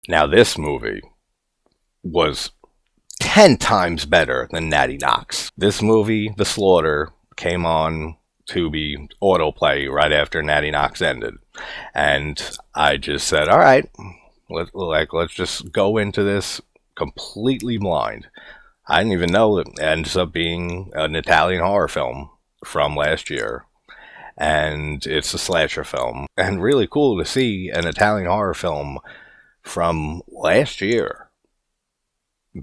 Now this movie was 10 times better than Natty Knox. This movie, The Slaughter, came on Tubi autoplay right after Natty Knox ended. And I just said, all right, let's just go into this completely blind. I didn't even know it ends up being an Italian horror film from last year. And it's a slasher film. And really cool to see an Italian horror film from last year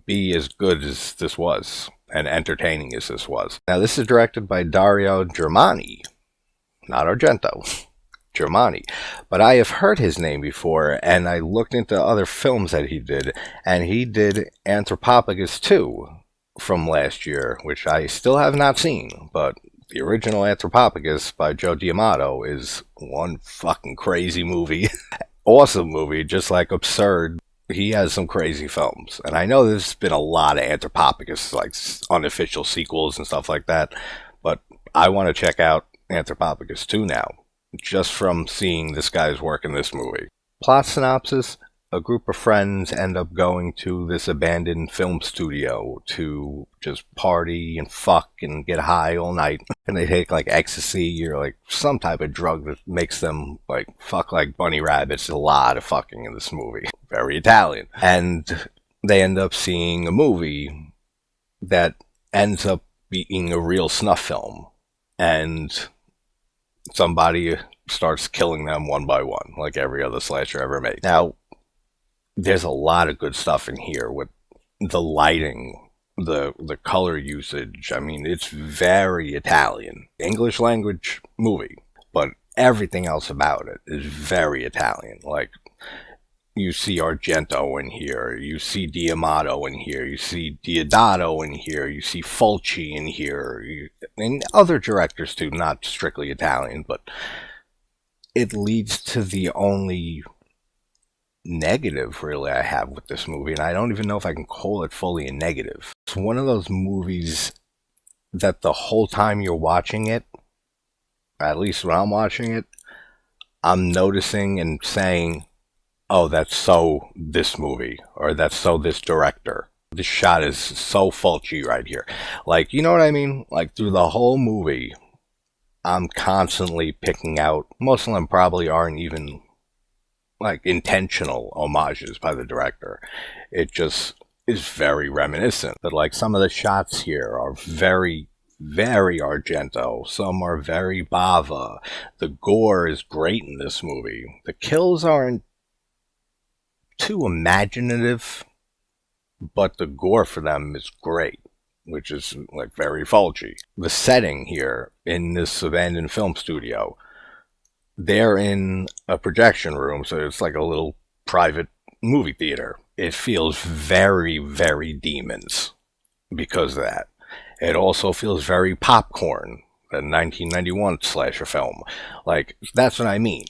be as good as this was and entertaining as this was. Now, this is directed by Dario Germani, not Argento, Germani. But I have heard his name before, and I looked into other films that he did, and he did Anthropophagus 2 from last year, which I still have not seen, but the original Anthropophagus by Joe D'Amato is one fucking crazy movie. Awesome movie, just like absurd. He has some crazy films. And I know there's been a lot of Anthropophagus, like unofficial sequels and stuff like that, but I want to check out Anthropophagus 2 now, just from seeing this guy's work in this movie. Plot synopsis: a group of friends end up going to this abandoned film studio to just party and fuck and get high all night. And they take like ecstasy or like some type of drug that makes them like fuck like bunny rabbits. A lot of fucking in this movie. Very Italian. And they end up seeing a movie that ends up being a real snuff film. And somebody starts killing them one by one, like every other slasher ever made. Now, there's a lot of good stuff in here with the lighting, the color usage. I mean, it's very Italian. English language movie, but everything else about it is very Italian. Like, you see Argento in here, you see D'Amato in here, you see Diodato in here, you see Fulci in here, and other directors too, not strictly Italian, but it leads to the only negative really I have with this movie, and I don't even know if I can call it fully a negative. It's one of those movies that the whole time you're watching it, at least when I'm watching it, I'm noticing and saying, oh, that's so this movie, or that's so this director. This shot is so Fulci right here. Like, you know what I mean? Like, through the whole movie, I'm constantly picking out, most of them probably aren't even like intentional homages by the director. It just is very reminiscent. But like some of the shots here are very, very Argento. Some are very Bava. The gore is great in this movie. The kills aren't too imaginative, but the gore for them is great, which is like very Fulci. The setting here in this abandoned film studio, they're in a projection room, so it's like a little private movie theater. It feels very, very Demons because of that. It also feels very Popcorn, the 1991 slasher film. Like, that's what I mean.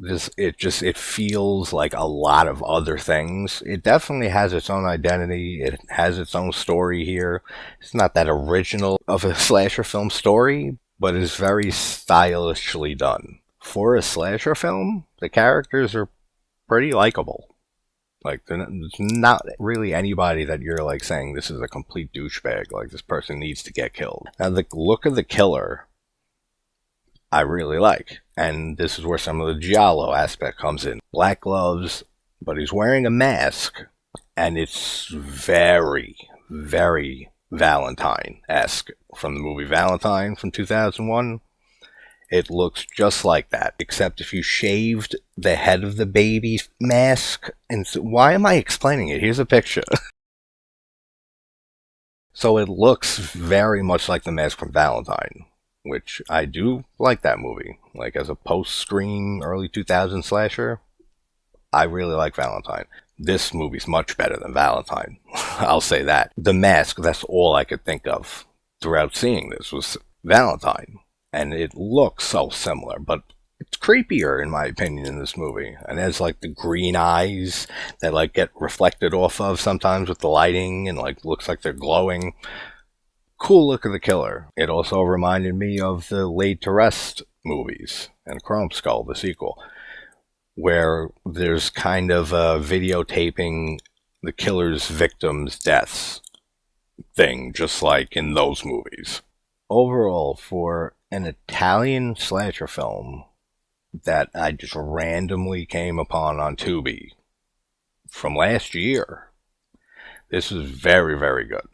It feels like a lot of other things. It definitely has its own identity. It has its own story here. It's not that original of a slasher film story, but it's very stylishly done. For a slasher film, the characters are pretty likable. Like, there's not really anybody that you're like saying this is a complete douchebag, like this person needs to get killed. Now, the look of the killer, I really like. And this is where some of the giallo aspect comes in. Black gloves, but he's wearing a mask. And it's very, very Valentine-esque. From the movie Valentine from 2001. It looks just like that, except if you shaved the head of the baby's mask. And so, why am I explaining it? Here's a picture. So it looks very much like the mask from Valentine, which I do like that movie. Like, as a post-screen early 2000s slasher, I really like Valentine. This movie's much better than Valentine. I'll say that. The mask, that's all I could think of throughout seeing this was Valentine. And it looks so similar, but it's creepier in my opinion in this movie. And it has like the green eyes that like get reflected off of sometimes with the lighting and like looks like they're glowing. Cool look of the killer. It also reminded me of the Laid to Rest movies and Chrome Skull, the sequel. where there's kind of a videotaping the killer's victims' deaths thing, just like in those movies. Overall, for an Italian slasher film that I just randomly came upon on Tubi from last year, this is very, very good.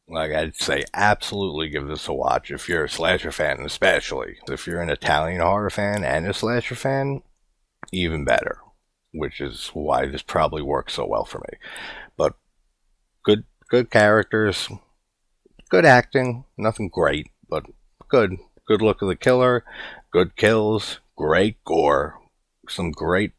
Like, I'd say absolutely give this a watch if you're a slasher fan, especially. If you're an Italian horror fan and a slasher fan, even better, which is why this probably works so well for me. But good characters, good acting, nothing great, but good. Good look of the killer, good kills, great gore, some great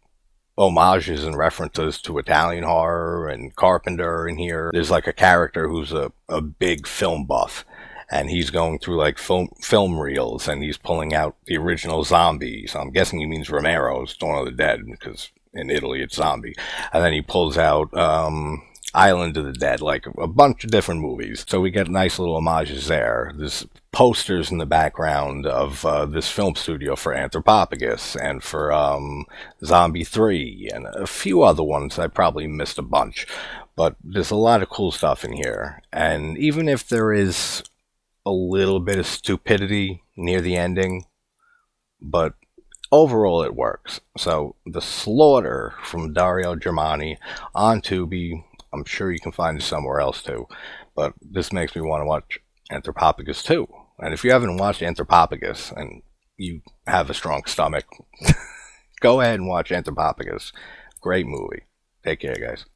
homages and references to Italian horror and Carpenter in here. There's like a character who's a big film buff, and he's going through like film reels, and he's pulling out the original Zombie. So I'm guessing he means Romero's Dawn of the Dead, because in Italy it's Zombie. And then he pulls out Island of the Dead, like a bunch of different movies. So we get nice little homages there. There's posters in the background of this film studio for Anthropophagus and for Zombie 3 and a few other ones. I probably missed a bunch, but there's a lot of cool stuff in here. And even if there is a little bit of stupidity near the ending, but overall it works. So The Slaughter from Dario Germani on Tubi. I'm sure you can find it somewhere else too, but this makes me want to watch Anthropophagus too. And if you haven't watched Anthropophagus and you have a strong stomach, go ahead and watch Anthropophagus. Great movie. Take care, guys.